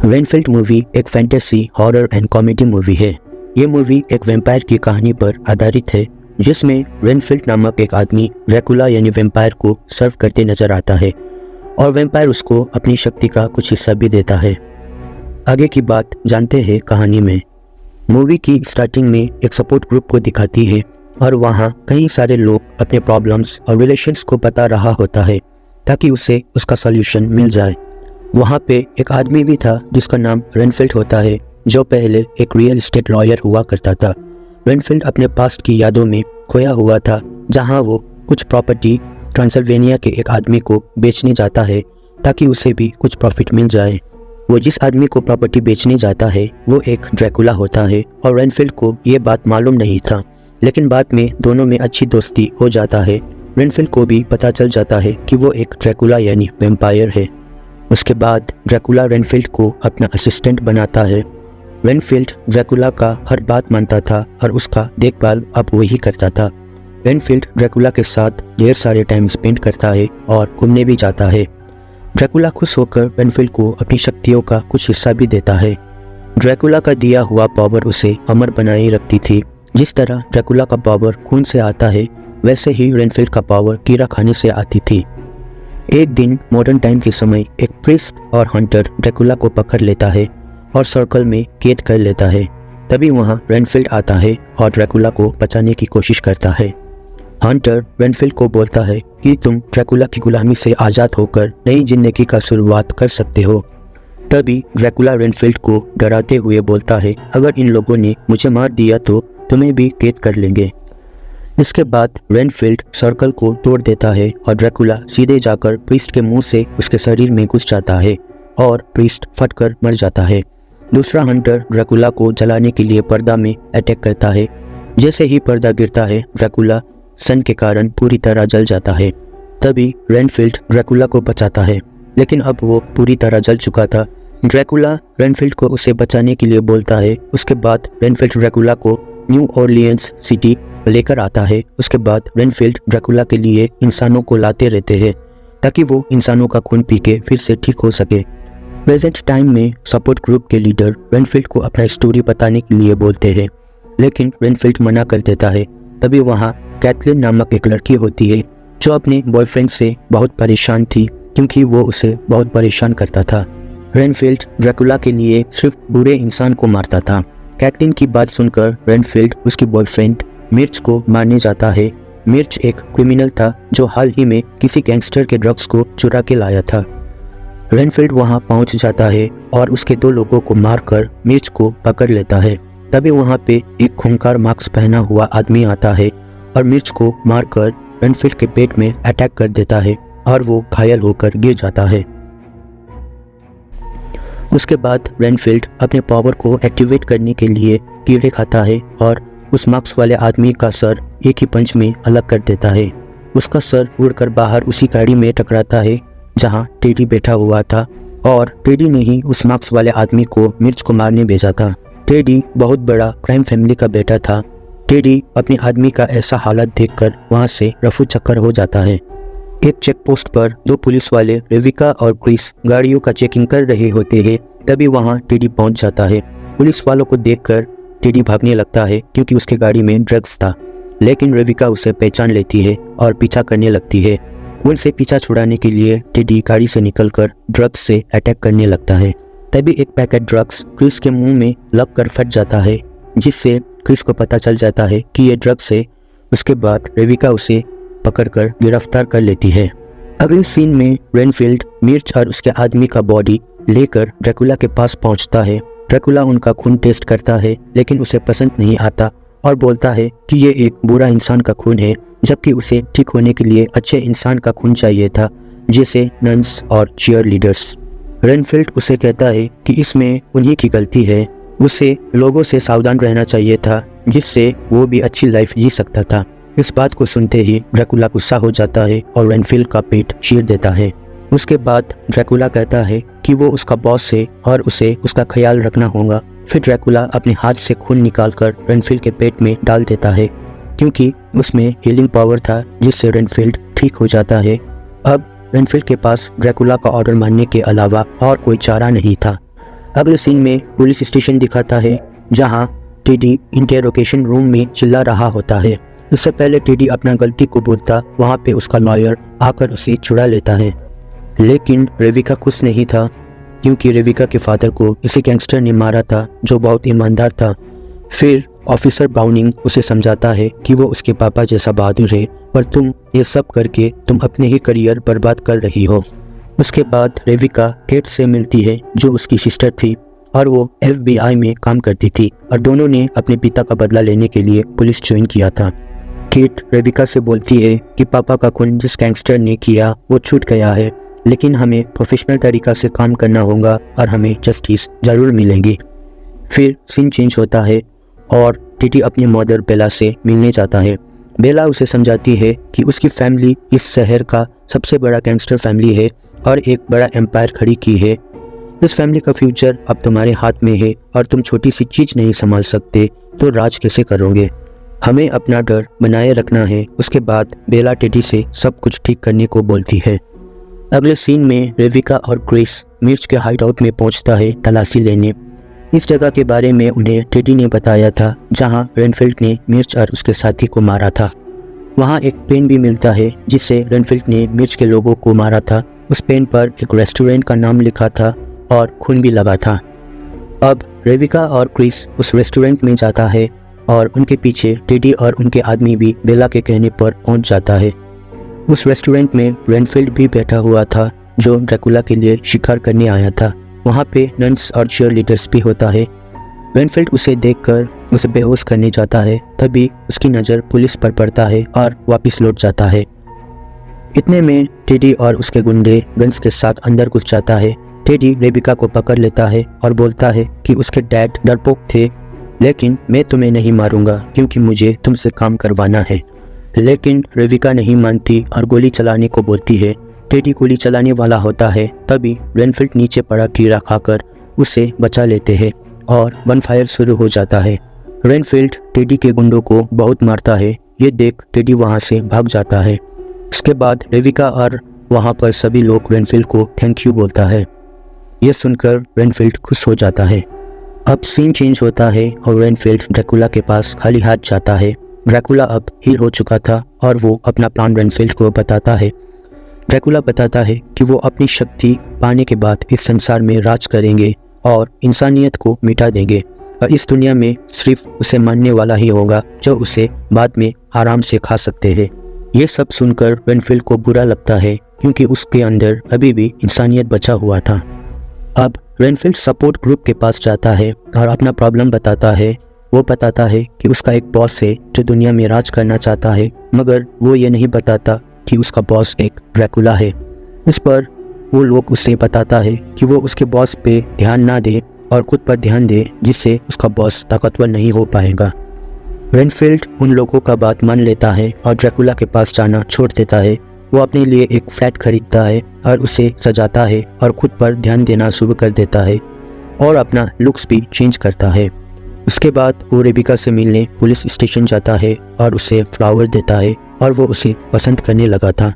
Renfield movie एक fantasy, horror and comedy movie है। ये मूवी एक वैम्पायर की कहानी पर आधारित है, जिसमें रेनफील्ड नामक एक आदमी ड्रैकुला यानी वैम्पायर को सर्व करते नजर आता है और वैम्पायर उसको अपनी शक्ति का कुछ हिस्सा भी देता है। आगे की बात जानते हैं कहानी में। मूवी की स्टार्टिंग में एक सपोर्ट ग्रुप को दिखाती है और वहाँ कई सारे लोग अपने प्रॉब्लम्स और रिलेशंस को बता रहा होता है ताकि उसे उसका सॉल्यूशन मिल जाए। वहाँ पे एक आदमी भी था जिसका नाम रेनफील्ड होता है, जो पहले एक रियल एस्टेट लॉयर हुआ करता था। रेनफील्ड अपने पास्ट की यादों में खोया हुआ था, जहाँ वो कुछ प्रॉपर्टी ट्रांसिल्वेनिया के एक आदमी को बेचने जाता है ताकि उसे भी कुछ प्रॉफिट मिल जाए। वो जिस आदमी को प्रॉपर्टी बेचने जाता है वो एक ड्रैकुला होता है और रेनफील्ड को ये बात मालूम नहीं था, लेकिन बाद में दोनों में अच्छी दोस्ती हो जाता है। रेनफील्ड को भी पता चल जाता है कि वो एक ड्रैकुला यानी वैम्पायर है। उसके बाद ड्रैकुला रेनफील्ड को अपना असिस्टेंट बनाता है। रेनफील्ड ड्रैकुला का हर बात मानता था और उसका देखभाल अब वही करता था। रेनफील्ड ड्रैकुला के साथ ढेर सारे टाइम स्पेंड करता है और घूमने भी जाता है। ड्रैकुला खुश होकर रेनफील्ड को अपनी शक्तियों का कुछ हिस्सा भी देता है। ड्रैकुला का दिया हुआ पावर उसे अमर बनाए रखती थी। जिस तरह ड्रैकुला का पावर खून से आता है, वैसे ही रेनफील्ड का पावर कीड़ा खाने से आती थी। एक दिन मॉडर्न टाइम के समय एक प्रिस्ट और हंटर ड्रैकुला को पकड़ लेता है और सर्कल में कैद कर लेता है। तभी वहाँ रेनफील्ड आता है और ड्रैकुला को बचाने की कोशिश करता है। हंटर रेनफील्ड को बोलता है कि तुम ड्रैकुला की गुलामी से आज़ाद होकर नई जिंदगी का शुरुआत कर सकते हो। तभी ड्रैकुला रेनफील्ड को डराते हुए बोलता है, अगर इन लोगों ने मुझे मार दिया तो तुम्हें भी कैद कर लेंगे। इसके बाद रेनफील्ड सर्कल को तोड़ देता है और ड्रैकुला सीधे जाकर प्रीस्ट के मुंह से उसके शरीर में घुस जाता है और प्रीस्ट फटकर मर जाता है। दूसरा हंटर ड्रैकुला को जलाने के लिए पर्दा में अटैक करता है। जैसे ही पर्दा गिरता है, ड्रैकुला सन के कारण पूरी तरह जल जाता है। तभी रेनफील्ड ड्रैकुला को बचाता है, लेकिन अब वो पूरी तरह जल चुका था। ड्रैकुला रेनफील्ड को उसे बचाने के लिए बोलता है। उसके बाद रेनफील्ड ड्रैकुला को न्यू ऑरलियंस सिटी लेकर आता है। उसके बाद रेनफील्ड ड्रैकुला के लिए इंसानों को लाते रहते हैं ताकि वो इंसानों का खून पी के फिर से ठीक हो सके। प्रेजेंट टाइम में सपोर्ट ग्रुप के लीडर रेनफील्ड को अपना स्टोरी बताने के लिए बोलते हैं, लेकिन रेनफील्ड मना कर देता है। तभी वहाँ कैथलीन नामक एक लड़की होती है जो अपने बॉयफ्रेंड से बहुत परेशान थी, क्योंकि वो उसे बहुत परेशान करता था। रेनफील्ड ड्रैकुला के लिए सिर्फ बुरे इंसान को मारता था। कैथलीन की बात सुनकर रेनफील्ड उसकी बॉयफ्रेंड मिर्च को मारने जाता है। मिर्च एक क्रिमिनल था जो हाल ही में किसी गैंगस्टर के ड्रग्स को चुरा के लाया था। रेनफील्ड वहां पहुंच जाता है और उसके दो लोगों को मारकर मिर्च को पकड़ लेता है। तभी वहां पे एक खूंखार मास्क पहना हुआ आदमी आता है और मिर्च को मारकर रेनफील्ड के पेट में अटैक कर देता है और वो घायल होकर गिर जाता है। उसके बाद रेनफील्ड अपने पावर को एक्टिवेट करने के लिए कीड़े खाता है और उस मास्क वाले आदमी का सर एक ही पंच में अलग कर देता है। उसका सर उड़कर बाहर उसी गाड़ी में टकराता है जहां टेडी बैठा हुआ था, और टेडी ने ही उस मास्क वाले आदमी को मिर्च को मारने भेजा था। टेडी बहुत बड़ा क्राइम फैमिली का बेटा था। टेडी अपने आदमी का ऐसा हालत देखकर वहां से रफू चक्कर हो जाता है। एक चेक पोस्ट पर दो पुलिस वाले रेविका और क्रिस गाड़ियों का चेकिंग कर रहे होते हैं। तभी वहां टेडी पहुंच जाता है। पुलिस वालों को देखकर टेडी भागने लगता है क्योंकि उसके गाड़ी में ड्रग्स था, लेकिन रेविका उसे पहचान लेती है और पीछा करने लगती है। उनसे पीछा छुड़ाने के लिए टेडी गाड़ी से निकलकर ड्रग्स से अटैक करने लगता है। तभी एक पैकेट ड्रग्स क्रिस के मुंह में लगकर फट जाता है, जिससे क्रिस को पता चल जाता है कि ये ड्रग्स है। उसके बाद रेविका उसे पकड़कर गिरफ्तार कर लेती है। अगले सीन में रेनफील्ड मिर्च और उसके आदमी का बॉडी लेकर ड्रैकुला के पास पहुंचता है। ड्रैकुला उनका खून टेस्ट करता है, लेकिन उसे पसंद नहीं आता और बोलता है कि ये एक बुरा इंसान का खून है, जबकि उसे ठीक होने के लिए अच्छे इंसान का खून चाहिए था, जैसे नन्स और चीयर लीडर्स। रेनफील्ड उसे कहता है कि इसमें उन्हीं की गलती है, उसे लोगों से सावधान रहना चाहिए था, जिससे वो भी अच्छी लाइफ जी सकता था। इस बात को सुनते ही ड्रैकुला गुस्सा हो जाता है और रेनफील्ड का पेट चीर देता है। उसके बाद ड्रैकुला कहता है कि वो उसका बॉस है और उसे उसका ख्याल रखना होगा। फिर ड्रैकुला अपने हाथ से खून निकालकर रेनफील्ड के पेट में डाल देता है, क्योंकि उसमें हीलिंग पावर था, जिससे रेनफील्ड ठीक हो जाता है। अब रेनफील्ड के पास ड्रैकुला का ऑर्डर मानने के अलावा और कोई चारा नहीं था। अगले सीन में पुलिस स्टेशन दिखाता है जहां टेडी इंटेरोगेशन रूम में चिल्ला रहा होता है। इससे पहले टेडी अपना गलती को बोलता वहां पे उसका लॉयर आकर उसे छुड़ा लेता है, लेकिन रेविका खुश नहीं था क्योंकि रेविका के फादर को इसी गैंगस्टर ने मारा था जो बहुत ईमानदार था। फिर ऑफिसर ब्राउनिंग उसे समझाता है कि वो उसके पापा जैसा बहादुर है, पर तुम ये सब करके तुम अपने ही करियर बर्बाद कर रही हो। उसके बाद रेविका केट से मिलती है जो उसकी सिस्टर थी और वो FBI में काम करती थी और दोनों ने अपने पिता का बदला लेने के लिए पुलिस ज्वाइन किया था। केट रेविका से बोलती है कि पापा का खून जिस गैंगस्टर ने किया वो छूट गया है, लेकिन हमें प्रोफेशनल तरीक़ा से काम करना होगा और हमें जस्टिस ज़रूर मिलेगी। फिर सीन चेंज होता है और टेडी अपनी मदर बेला से मिलने जाता है। बेला उसे समझाती है कि उसकी फैमिली इस शहर का सबसे बड़ा गैंगस्टर फैमिली है और एक बड़ा एम्पायर खड़ी की है। इस फैमिली का फ्यूचर अब तुम्हारे हाथ में है और तुम छोटी सी चीज़ नहीं संभाल सकते तो राज कैसे करोगे। हमें अपना डर बनाए रखना है। उसके बाद बेला टेडी से सब कुछ ठीक करने को बोलती है। अगले सीन में रेविका और क्रिस मिर्च के हाइड आउट में पहुंचता है तलाशी लेने। इस जगह के बारे में उन्हें टेडी ने बताया था जहां रेनफील्ड ने मिर्च और उसके साथी को मारा था। वहां एक पेन भी मिलता है जिससे रेनफील्ड ने मिर्च के लोगों को मारा था। उस पेन पर एक रेस्टोरेंट का नाम लिखा था और खून भी लगा था। अब रेविका और क्रिस उस रेस्टोरेंट में जाता है और उनके पीछे टेडी और उनके आदमी भी बेला के कहने पर पहुंच जाता है। उस रेस्टोरेंट में रेनफील्ड भी बैठा हुआ था जो ड्रैकुला के लिए शिकार करने आया था। वहाँ पे नन्स और चीयर लीडर्स भी होता है। रेनफील्ड उसे देखकर उसे बेहोश करने जाता है, तभी उसकी नज़र पुलिस पर पड़ता है और वापस लौट जाता है। इतने में टेडी और उसके गुंडे गन्स के साथ अंदर घुस जाता है। टेडी रेविका को पकड़ लेता है और बोलता है कि उसके डैड डरपोक थे, लेकिन मैं तुम्हें नहीं मारूंगा क्योंकि मुझे तुमसे काम करवाना है। लेकिन रेविका नहीं मानती और गोली चलाने को बोलती है। टेडी गोली चलाने वाला होता है, तभी रेनफील्ड नीचे पड़ा कीड़ा खाकर उसे बचा लेते हैं और गन फायर शुरू हो जाता है। रेनफील्ड टेडी के गुंडों को बहुत मारता है। ये देख टेडी वहां से भाग जाता है। इसके बाद रेविका और वहां पर सभी लोग रेनफील्ड को थैंक यू बोलता है। ये सुनकर रेनफील्ड खुश हो जाता है। अब सीन चेंज होता है और रेनफील्ड ड्रैकुला के पास खाली हाथ जाता है। ड्रैकुला अब हील हो चुका था और वो अपना प्लान रेनफील्ड को बताता है। ड्रैकुला बताता है कि वो अपनी शक्ति पाने के बाद इस संसार में राज करेंगे और इंसानियत को मिटा देंगे और इस दुनिया में सिर्फ उसे मानने वाला ही होगा जो उसे बाद में आराम से खा सकते हैं। ये सब सुनकर रेनफील्ड को बुरा लगता है क्योंकि उसके अंदर अभी भी इंसानियत बचा हुआ था। अब रेनफील्ड सपोर्ट ग्रुप के पास जाता है और अपना प्रॉब्लम बताता है। वो बताता है कि उसका एक बॉस है जो दुनिया में राज करना चाहता है, मगर वो ये नहीं बताता कि उसका बॉस एक ड्रैकुला है। इस पर वो लोग उसे बताता है कि वो उसके बॉस पे ध्यान ना दे और खुद पर ध्यान दे, जिससे उसका बॉस ताकतवर नहीं हो पाएगा। रेनफील्ड उन लोगों का बात मान लेता है और ड्रैकुला के पास जाना छोड़ देता है। वो अपने लिए एक फ्लैट खरीदता है और उसे सजाता है और खुद पर ध्यान देना शुरू कर देता है और अपना लुक्स भी चेंज करता है। उसके बाद वो रेविका से मिलने पुलिस स्टेशन जाता है और उसे फ्लावर देता है और वो उसे पसंद करने लगा था।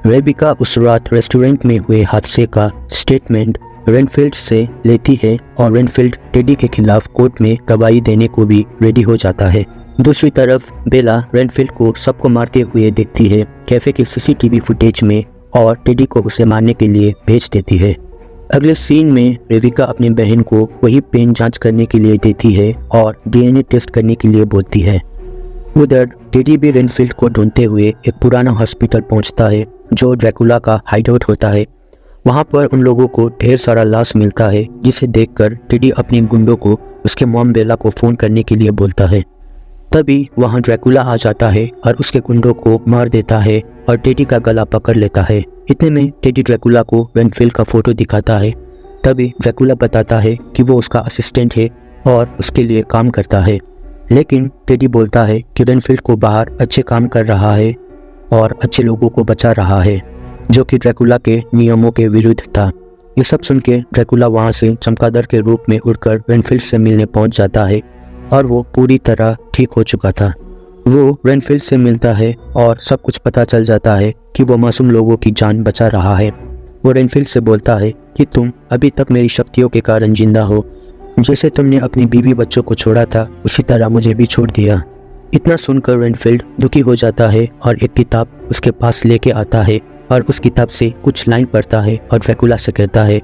रेविका उस रात रेस्टोरेंट में हुए हादसे का स्टेटमेंट रेनफील्ड से लेती है और रेनफील्ड टेडी के खिलाफ कोर्ट में गवाही देने को भी रेडी हो जाता है। दूसरी तरफ बेला रेनफील्ड को सबको मारते हुए देखती है कैफे के CCTV फुटेज में और टेडी को उसे मारने के लिए भेज देती है। अगले सीन में रेविका अपनी बहन को वही पेन जांच करने के लिए देती है और DNA टेस्ट करने के लिए बोलती है। उधर टेडी भी रेनफील्ड को ढूंढते हुए एक पुराना हॉस्पिटल पहुंचता है जो ड्रैकुला का हाइडआउट होता है। वहां पर उन लोगों को ढेर सारा लाश मिलता है, जिसे देखकर टेडी अपने गुंडों को उसके मॉम बेला को फ़ोन करने के लिए बोलता है। तभी वहां ड्रैकुला आ जाता है और उसके गुंडों को मार देता है और टेडी का गला पकड़ लेता है। इतने में टेडी ड्रैकुला को रेनफील्ड का फोटो दिखाता है। तभी ड्रैकुला बताता है कि वो उसका असिस्टेंट है और उसके लिए काम करता है, लेकिन टेडी बोलता है कि रेनफील्ड को बाहर अच्छे काम कर रहा है और अच्छे लोगों को बचा रहा है, जो कि ड्रैकुला के नियमों के विरुद्ध था। ये सब सुन के ड्रैकुला वहाँ से चमगादड़ के रूप में उड़कर रेनफील्ड से मिलने पहुँच जाता है और वो पूरी तरह ठीक हो चुका था। वो रेनफील्ड से मिलता है और सब कुछ पता चल जाता है कि वो मासूम लोगों की जान बचा रहा है। वो रेनफील्ड से बोलता है कि तुम अभी तक मेरी शक्तियों के कारण जिंदा हो। जैसे तुमने अपनी बीवी बच्चों को छोड़ा था, उसी तरह मुझे भी छोड़ दिया। इतना सुनकर रेनफील्ड दुखी हो जाता है और एक किताब उसके पास लेके आता है और उस किताब से कुछ लाइन पढ़ता है और ड्रैकुला से कहता है,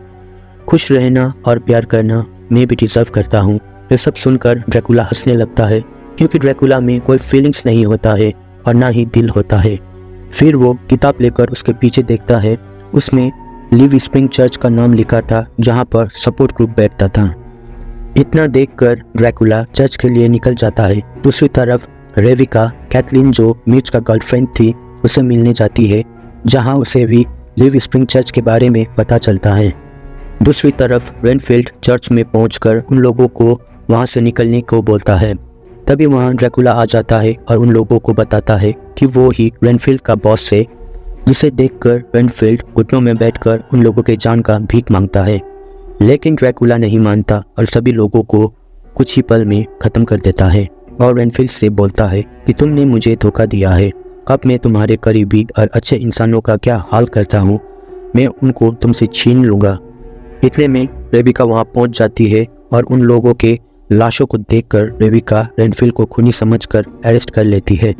खुश रहना और प्यार करना मैं भी डिजर्व करता हूँ। ये सब सुनकर ड्रैकुला हंसने लगता है, क्योंकि ड्रैकुला में कोई फीलिंग्स नहीं होता है और ना ही दिल होता है। फिर वो किताब लेकर उसके पीछे देखता है, उसमें लिव स्प्रिंग चर्च का नाम लिखा था, जहाँ पर सपोर्ट ग्रुप बैठता था। इतना देखकर ड्रैकुला चर्च के लिए निकल जाता है। दूसरी तरफ रेविका कैथलीन, जो मिर्च का गर्लफ्रेंड थी, उसे मिलने जाती है, जहां उसे भी लिव स्प्रिंग चर्च के बारे में पता चलता है। दूसरी तरफ रेनफील्ड चर्च में पहुंचकर उन लोगों को वहां से निकलने को बोलता है। तभी वहां ड्रैकुला आ जाता है और उन लोगों को बताता है कि वो ही रेनफील्ड का बॉस है, जिसे देखकर रेनफील्ड घुटनों में बैठकर उन लोगों के जान का भीख मांगता है। लेकिन ड्रैकुला नहीं मानता और सभी लोगों को कुछ ही पल में ख़त्म कर देता है और रेनफील्ड से बोलता है कि तुमने मुझे धोखा दिया है। अब मैं तुम्हारे करीबी और अच्छे इंसानों का क्या हाल करता हूँ, मैं उनको तुमसे छीन लूँगा। इतने में रेविका वहाँ पहुँच जाती है और उन लोगों के लाशों को देखकर रेविका रेनफील्ड को खूनी समझकर अरेस्ट कर लेती है।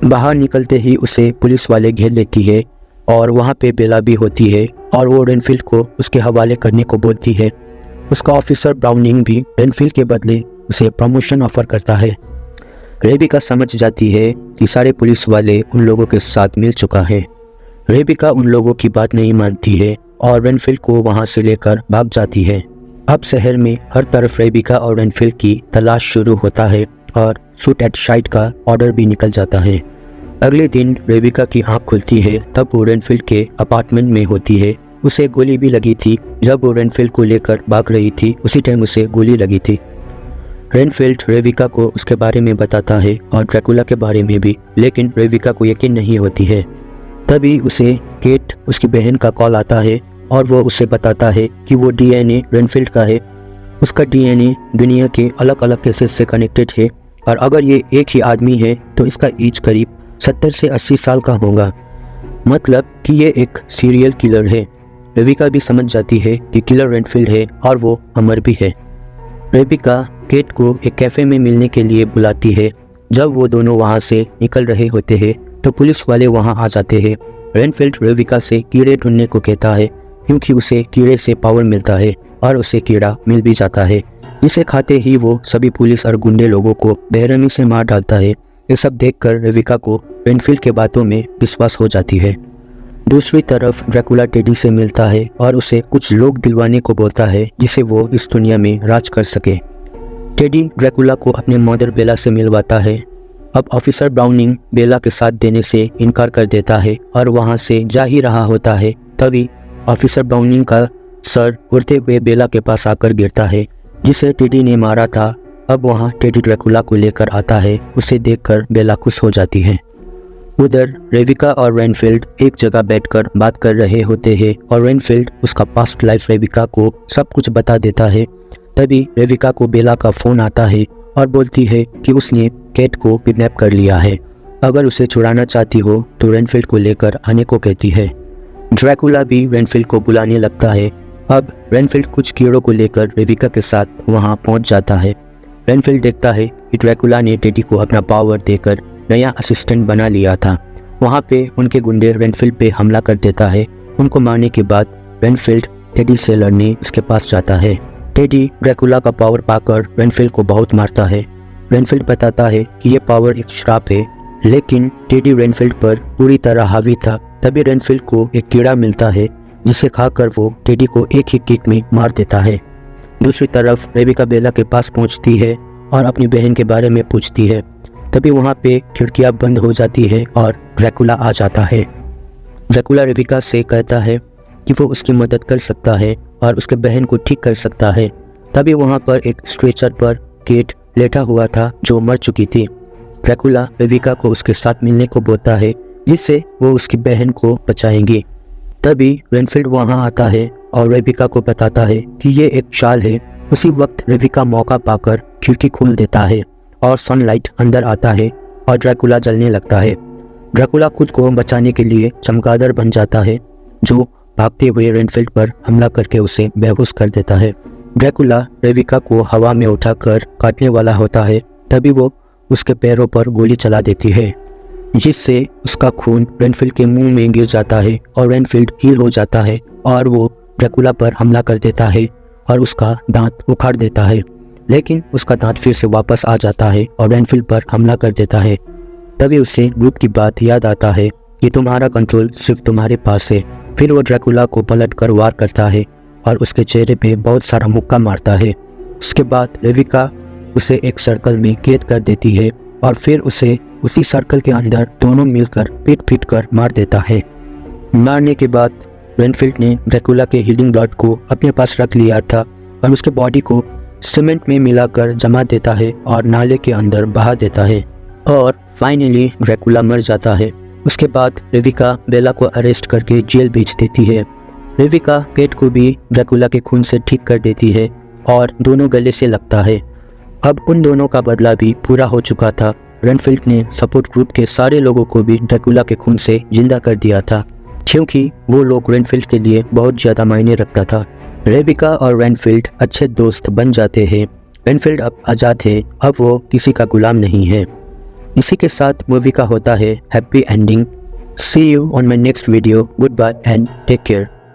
बाहर निकलते ही उसे पुलिस वाले घेर लेती है और वहाँ पे बेला भी होती है और वो रेनफील्ड को उसके हवाले करने को बोलती है। उसका ऑफिसर ब्राउनिंग भी रेनफील्ड के बदले उसे प्रमोशन ऑफर करता है। रेबिका समझ जाती है कि सारे पुलिस वाले उन लोगों के साथ मिल चुका है। रेबिका उन लोगों की बात नहीं मानती है और रेनफील्ड को वहां से लेकर भाग जाती है। अब शहर में हर तरफ रेबिका और रेनफील्ड की तलाश शुरू होता है और शूट एट साइट का ऑर्डर भी निकल जाता है। अगले दिन रेबिका की आंख खुलती है, तब वो रेनफील्ड के अपार्टमेंट में होती है। उसे गोली भी लगी थी। जब वो रेनफील्ड को लेकर भाग रही थी, उसी टाइम उसे गोली लगी थी। रेनफील्ड रेविका को उसके बारे में बताता है और ड्रैकुला के बारे में भी, लेकिन रेविका को यकीन नहीं होती है। तभी उसे केट, उसकी बहन का कॉल आता है और वो उसे बताता है कि वो डीएनए रेनफील्ड का है। उसका डीएनए दुनिया के अलग अलग केसेस से कनेक्टेड है और अगर ये एक ही आदमी है तो इसका एज करीब 70 से 80 साल का होगा, मतलब कि ये एक सीरियल किलर है। रेविका भी समझ जाती है कि किलर रेनफील्ड है और वो अमर भी है। रेविका केट को एक कैफ़े में मिलने के लिए बुलाती है। जब वो दोनों वहाँ से निकल रहे होते हैं तो पुलिस वाले वहाँ आ जाते हैं। रेनफील्ड रेविका से कीड़े ढूंढने को कहता है, क्योंकि उसे कीड़े से पावर मिलता है और उसे कीड़ा मिल भी जाता है, जिसे खाते ही वो सभी पुलिस और गुंडे लोगों को बेरहमी से मार डालता है। ये सब देखकर रेविका को रेनफील्ड के बातों में विश्वास हो जाती है। दूसरी तरफ ड्रैकुला टेडी से मिलता है और उसे कुछ लोग दिलवाने को बोलता है, जिसे वो इस दुनिया में राज कर सके। टेडी ड्रैकुला को अपने मदर बेला से मिलवाता है। अब ऑफिसर ब्राउनिंग बेला के साथ देने से इनकार कर देता है और वहां से जा ही रहा होता है। तभी ऑफिसर ब्राउनिंग का सर उड़ते हुए बेला के पास आकर गिरता है, जिसे टेडी ने मारा था। अब वहां टेडी ड्रैकुला को लेकर आता है। उसे देखकर बेला खुश हो जाती है। उधर रेविका और रेनफील्ड एक जगह बैठकर बात कर रहे होते हैं और रेनफील्ड उसका पास्ट लाइफ रेविका को सब कुछ बता देता है। तभी रेविका को बेला का फ़ोन आता है और बोलती है कि उसने केट को किडनैप कर लिया है। अगर उसे छुड़ाना चाहती हो तो रेनफील्ड को लेकर आने को कहती है। ड्रैकुला भी रेनफील्ड को बुलाने लगता है। अब रेनफील्ड कुछ कीड़ों को लेकर रेविका के साथ वहां पहुंच जाता है। रेनफील्ड देखता है कि ड्रैकुला ने टेडी को अपना पावर देकर नया असिस्टेंट बना लिया था। वहाँ पे उनके गुंडे रेनफील्ड पे हमला कर देता है। उनको मारने के बाद रेनफील्ड टेडी से लड़ने उसके पास जाता है। टेडी ड्रैकुला का पावर पाकर रेनफील्ड को बहुत मारता है। रेनफील्ड बताता है कि ये पावर एक श्राप है, लेकिन टेडी रेनफील्ड पर पूरी तरह हावी था। तभी रेनफील्ड को एक कीड़ा मिलता है, जिसे खाकर वो टेडी को एक ही किक में मार देता है। दूसरी तरफ रेविका बेला के पास पहुंचती है और अपनी बहन के बारे में पूछती है। तभी वहाँ पे खिड़कियाँ बंद हो जाती है और ड्रैकुला आ जाता है। ड्रैकुला रेविका से कहता है कि वो उसकी मदद कर सकता है और उसके बहन को ठीक कर सकता है। तभी वहाँ पर एक स्ट्रेचर पर केट लेटा हुआ था, जो मर चुकी थी। ड्रैकुला रेविका को उसके साथ मिलने को बोलता है, जिससे वो उसकी बहन को बचाएंगी। तभी रेनफील्ड वहाँ आता है और रेविका को बताता है कि ये एक चाल है। उसी वक्त रेविका मौका पाकर खिड़की खोल देता है और सनलाइट अंदर आता है और ड्रैकुला जलने लगता है। ड्रैकुला खुद को बचाने के लिए चमगादड़ बन जाता है, जो भागते हुए रेनफील्ड पर हमला करके उसे बेहोश कर देता है। ड्रैकुला रेविका को हवा में उठाकर काटने वाला होता है, तभी वो उसके पैरों पर गोली चला देती है, जिससे उसका खून रेनफील्ड के मुंह में गिर जाता है और रेनफील्ड हील हो जाता है और वो ड्रैकुला पर हमला कर देता है और उसका दांत उखाड़ देता है। लेकिन उसका दांत फिर से वापस आ जाता है और रेनफील्ड पर हमला कर देता है। तभी उसे ग्रुप की बात याद आता है कि तुम्हारा कंट्रोल सिर्फ तुम्हारे पास है। फिर वो ड्रैकुला को पलटकर वार करता है और उसके चेहरे पे बहुत सारा मुक्का मारता है। उसके बाद रेविका उसे एक सर्कल में कैद कर देती है और फिर उसे उसी सर्कल के अंदर दोनों मिलकर पीट कर मार देता है। मारने के बाद रेनफील्ड ने ड्रैकुला के हीलिंग ब्लड को अपने पास रख लिया था और उसके बॉडी को सीमेंट में मिलाकर जमा देता है और नाले के अंदर बहा देता है और फाइनली ड्रैकुला मर जाता है। उसके बाद रेविका बेला को अरेस्ट करके जेल भेज देती है। रेविका केट को भी ड्रैकुला के खून से ठीक कर देती है और दोनों गले से लगता है। अब उन दोनों का बदला भी पूरा हो चुका था। रेनफील्ड ने सपोर्ट ग्रुप के सारे लोगों को भी ड्रैकुला के खून से जिंदा कर दिया था, क्योंकि वो लोग रेनफील्ड के लिए बहुत ज़्यादा मायने रखता था। रेविका और रेनफील्ड अच्छे दोस्त बन जाते हैं। रेनफील्ड अब आज़ाद है, अब वो किसी का गुलाम नहीं है। इसी के साथ मूवी का होता है happy ending. See you on my next video. Goodbye and take care.